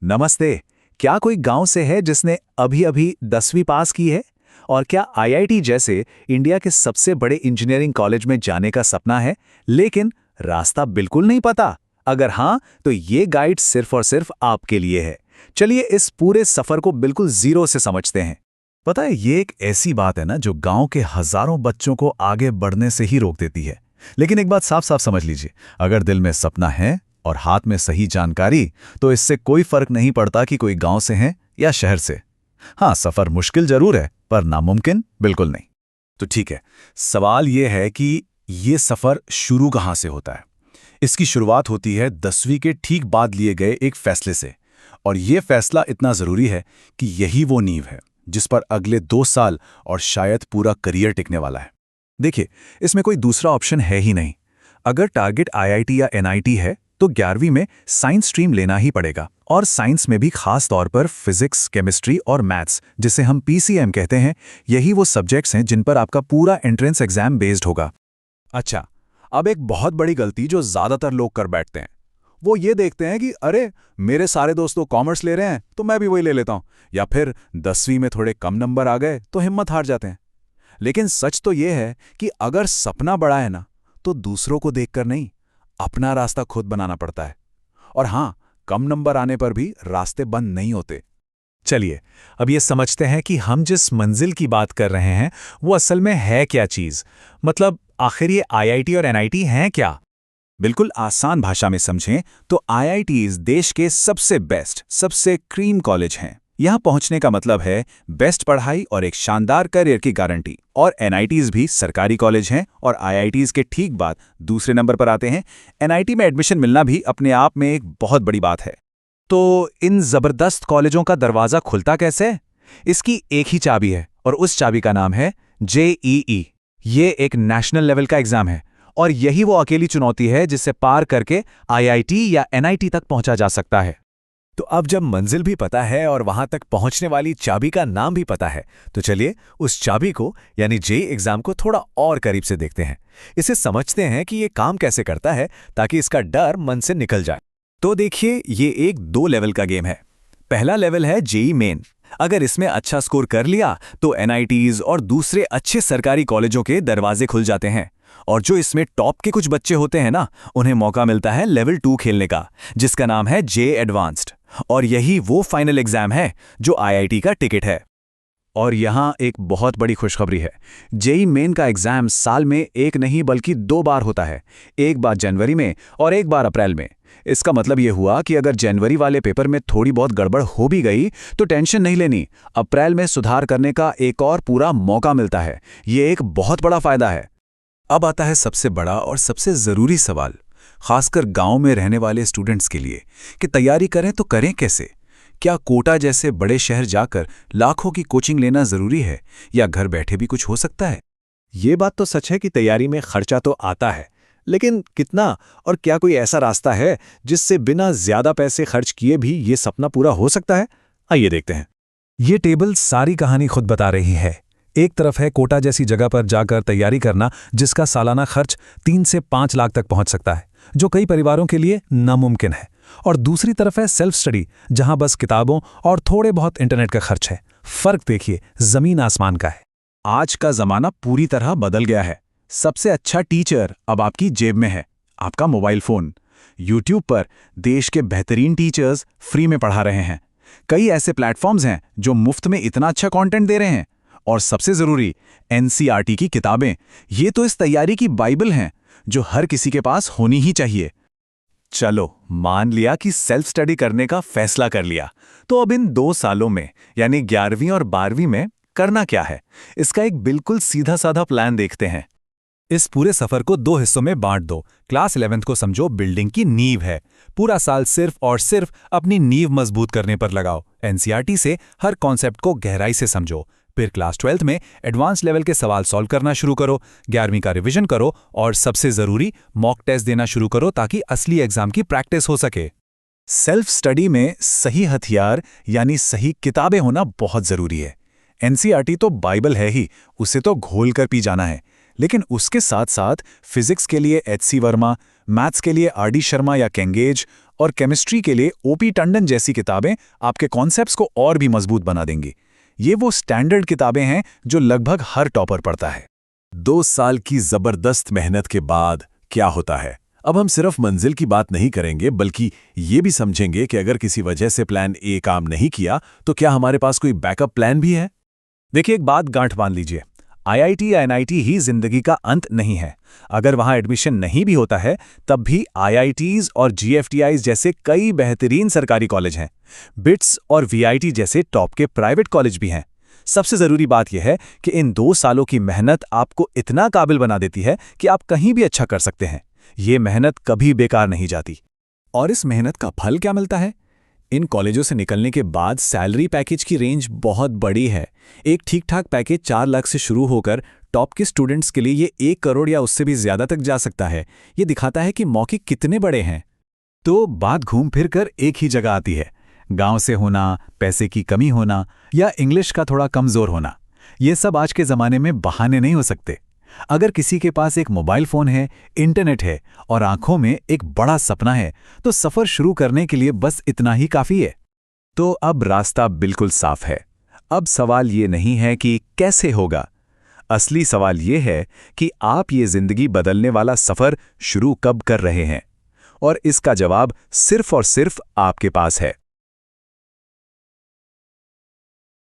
नमस्ते। क्या कोई गांव से है जिसने अभी अभी 10वीं पास की है? और क्या आईआईटी जैसे इंडिया के सबसे बड़े इंजीनियरिंग कॉलेज में जाने का सपना है, लेकिन रास्ता बिल्कुल नहीं पता? अगर हाँ, तो ये गाइड सिर्फ और सिर्फ आपके लिए है। चलिए इस पूरे सफर को बिल्कुल जीरो से समझते हैं। पता है, ये एक ऐसी बात है ना जो गांव के हजारों बच्चों को आगे बढ़ने से ही रोक देती है। लेकिन एक बात साफ साफ समझ लीजिए, अगर दिल में सपना है और हाथ में सही जानकारी, तो इससे कोई फर्क नहीं पड़ता कि कोई गांव से है या शहर से। हाँ, सफर मुश्किल जरूर है, पर नामुमकिन बिल्कुल नहीं। तो ठीक है, सवाल यह है कि ये सफर शुरू कहाँ से होता है। इसकी शुरुआत होती है 10वीं के ठीक बाद लिए गए एक फैसले से। और यह फैसला इतना जरूरी है कि यही वो नींव है जिस पर अगले 2 साल और शायद पूरा करियर टिकने वाला है। देखिए, इसमें कोई दूसरा ऑप्शन है ही नहीं। अगर टारगेट आईआईटी या एनआईटी है तो 11वीं में साइंस स्ट्रीम लेना ही पड़ेगा, और साइंस में भी खास तौर पर फिजिक्स, केमिस्ट्री और मैथ्स, जिसे हम पीसीएम कहते हैं, यही वो सब्जेक्ट्स हैं जिन पर आपका पूरा एंट्रेंस एग्जाम बेस्ड होगा। अच्छा, अब एक बहुत बड़ी गलती जो ज्यादातर लोग कर बैठते हैं, वो ये देखते हैं कि अरे, मेरे सारे दोस्त तो कॉमर्स ले रहे हैं तो मैं भी वही ले लेता हूं, या फिर 10वीं में थोड़े कम नंबर आ गए तो हिम्मत हार जाते हैं। लेकिन सच तो ये है कि अगर सपना बड़ा है ना, तो दूसरों को देखकर नहीं, अपना रास्ता खुद बनाना पड़ता है। और हां, कम नंबर आने पर भी रास्ते बंद नहीं होते। चलिए, अब ये समझते हैं कि हम जिस मंजिल की बात कर रहे हैं वो असल में है क्या चीज। मतलब आखिर ये आईआईटी और एनआईटी हैं क्या? बिल्कुल आसान भाषा में समझें तो आईआईटीज देश के सबसे बेस्ट, सबसे क्रीम कॉलेज हैं। यहां पहुंचने का मतलब है बेस्ट पढ़ाई और एक शानदार करियर की गारंटी। और एनआईटीज भी सरकारी कॉलेज हैं, और आईआईटीज के ठीक बाद दूसरे नंबर पर आते हैं। एनआईटी में एडमिशन मिलना भी अपने आप में एक बहुत बड़ी बात है। तो इन जबरदस्त कॉलेजों का दरवाजा खुलता कैसे? इसकी एक ही चाबी है, और उस चाबी का नाम है जेईई। ये एक नेशनल लेवल का एग्जाम है, और यही वो अकेली चुनौती है जिसे पार करके आईआईटी या एनआईटी तक पहुंचा जा सकता है। तो अब जब मंजिल भी पता है और वहां तक पहुंचने वाली चाबी का नाम भी पता है, तो चलिए उस चाबी को यानी जेईई एग्जाम को थोड़ा और करीब से देखते हैं। इसे समझते हैं कि ये काम कैसे करता है, ताकि इसका डर मन से निकल जाए। तो देखिए, ये एक 2 लेवल का गेम है। पहला लेवल है जेईई मेन। अगर इसमें अच्छा स्कोर कर लिया तो एनआईटीज और दूसरे अच्छे सरकारी कॉलेजों के दरवाजे खुल जाते हैं। और जो इसमें टॉप के कुछ बच्चे होते हैं ना, उन्हें मौका मिलता है लेवल 2 खेलने का, जिसका नाम है जे एडवांस्ड। और यही वो फाइनल एग्जाम है जो आईआईटी का टिकट है। और यहां एक बहुत बड़ी खुशखबरी है। जेईई मेन का एग्जाम साल में एक नहीं बल्कि 2 बार होता है। एक बार जनवरी में और एक बार अप्रैल में। इसका मतलब यह हुआ कि अगर जनवरी वाले पेपर में थोड़ी बहुत गड़बड़ हो भी गई तो टेंशन नहीं लेनी, अप्रैल में सुधार करने का एक और पूरा मौका मिलता है। ये एक बहुत बड़ा फायदा है। अब आता है सबसे बड़ा और सबसे जरूरी सवाल, खासकर गांव में रहने वाले स्टूडेंट्स के लिए, कि तैयारी करें तो करें कैसे? क्या कोटा जैसे बड़े शहर जाकर लाखों की कोचिंग लेना जरूरी है, या घर बैठे भी कुछ हो सकता है? ये बात तो सच है कि तैयारी में खर्चा तो आता है, लेकिन कितना, और क्या कोई ऐसा रास्ता है जिससे बिना ज्यादा पैसे खर्च किए भी ये सपना पूरा हो सकता है? आइए देखते हैं। ये टेबल सारी कहानी खुद बता रही है। एक तरफ है कोटा जैसी जगह पर जाकर तैयारी करना, जिसका सालाना खर्च 3 से 5 लाख तक पहुंच सकता है, जो कई परिवारों के लिए नामुमकिन है। और दूसरी तरफ है सेल्फ स्टडी, जहां बस किताबों और थोड़े बहुत इंटरनेट का खर्च है। फर्क देखिए, जमीन आसमान का है। आज का जमाना पूरी तरह बदल गया है। सबसे अच्छा टीचर अब आपकी जेब में है, आपका मोबाइल फोन। यूट्यूब पर देश के बेहतरीन टीचर्स फ्री में पढ़ा रहे हैं। कई ऐसे प्लेटफॉर्म्स हैं जो मुफ्त में इतना अच्छा कंटेंट दे रहे हैं। और सबसे जरूरी, एनसीईआरटी की किताबें। ये तो इस तैयारी की बाइबल हैं, जो हर किसी के पास होनी ही चाहिए। चलो, मान लिया कि सेल्फ स्टडी करने का फैसला कर लिया, तो अब इन 2 सालों में यानी 11वीं और 12वीं में करना क्या है, इसका एक बिल्कुल सीधा साधा प्लान देखते हैं। इस पूरे सफर को 2 हिस्सों में बांट दो। क्लास 11th को समझो बिल्डिंग की नींव है। पूरा साल सिर्फ और सिर्फ अपनी नींव मजबूत करने पर लगाओ। एनसीईआरटी से हर कॉन्सेप्ट को गहराई से समझो। फिर क्लास 12th में एडवांस लेवल के सवाल सॉल्व करना शुरू करो। 11वीं का रिवीजन करो, और सबसे जरूरी मॉक टेस्ट देना शुरू करो, ताकि असली एग्जाम की प्रैक्टिस हो सके। सेल्फ स्टडी में सही हथियार यानी सही किताबें होना बहुत जरूरी है। एनसीईआरटी तो बाइबल है ही, उसे तो घोल कर पी जाना है। लेकिन उसके साथ साथ फिजिक्स के लिए एचसी वर्मा, मैथ्स के लिए आर डी शर्मा या केंगेज, और केमिस्ट्री के लिए ओपी टंडन जैसी किताबें आपके कॉन्सेप्ट्स को और भी मजबूत बना देंगी। ये वो स्टैंडर्ड किताबें हैं जो लगभग हर टॉपर पढ़ता है। 2 साल की जबरदस्त मेहनत के बाद क्या होता है? अब हम सिर्फ मंजिल की बात नहीं करेंगे, बल्कि ये भी समझेंगे कि अगर किसी वजह से प्लान ए काम नहीं किया तो क्या हमारे पास कोई बैकअप प्लान भी है। देखिए, एक बात गांठ बांध लीजिए, आईआईटी या एनआईटी ही जिंदगी का अंत नहीं है। अगर वहां एडमिशन नहीं भी होता है तब भी आईआईटीज और जीएफटीआईज जैसे कई बेहतरीन सरकारी कॉलेज हैं। बिट्स और वीआईटी जैसे टॉप के प्राइवेट कॉलेज भी हैं। सबसे जरूरी बात यह है कि इन 2 सालों की मेहनत आपको इतना काबिल बना देती है कि आप कहीं भी अच्छा कर सकते हैं। ये मेहनत कभी बेकार नहीं जाती। और इस मेहनत का फल क्या मिलता है? इन कॉलेजों से निकलने के बाद सैलरी पैकेज की रेंज बहुत बड़ी है। एक ठीक ठाक पैकेज 4 लाख से शुरू होकर टॉप के स्टूडेंट्स के लिए ये 1 करोड़ या उससे भी ज्यादा तक जा सकता है। ये दिखाता है कि मौके कितने बड़े हैं। तो बात घूम फिर कर एक ही जगह आती है, गांव से होना, पैसे की कमी होना या इंग्लिश का थोड़ा कमजोर होना। ये सब आज के जमाने में बहाने नहीं हो सकते। अगर किसी के पास एक मोबाइल फोन है, इंटरनेट है और आंखों में एक बड़ा सपना है तो सफर शुरू करने के लिए बस इतना ही काफी है। तो अब रास्ता बिल्कुल साफ है। अब सवाल ये नहीं है कि कैसे होगा, असली सवाल ये है कि आप ये जिंदगी बदलने वाला सफर शुरू कब कर रहे हैं, और इसका जवाब सिर्फ और सिर्फ आपके पास है।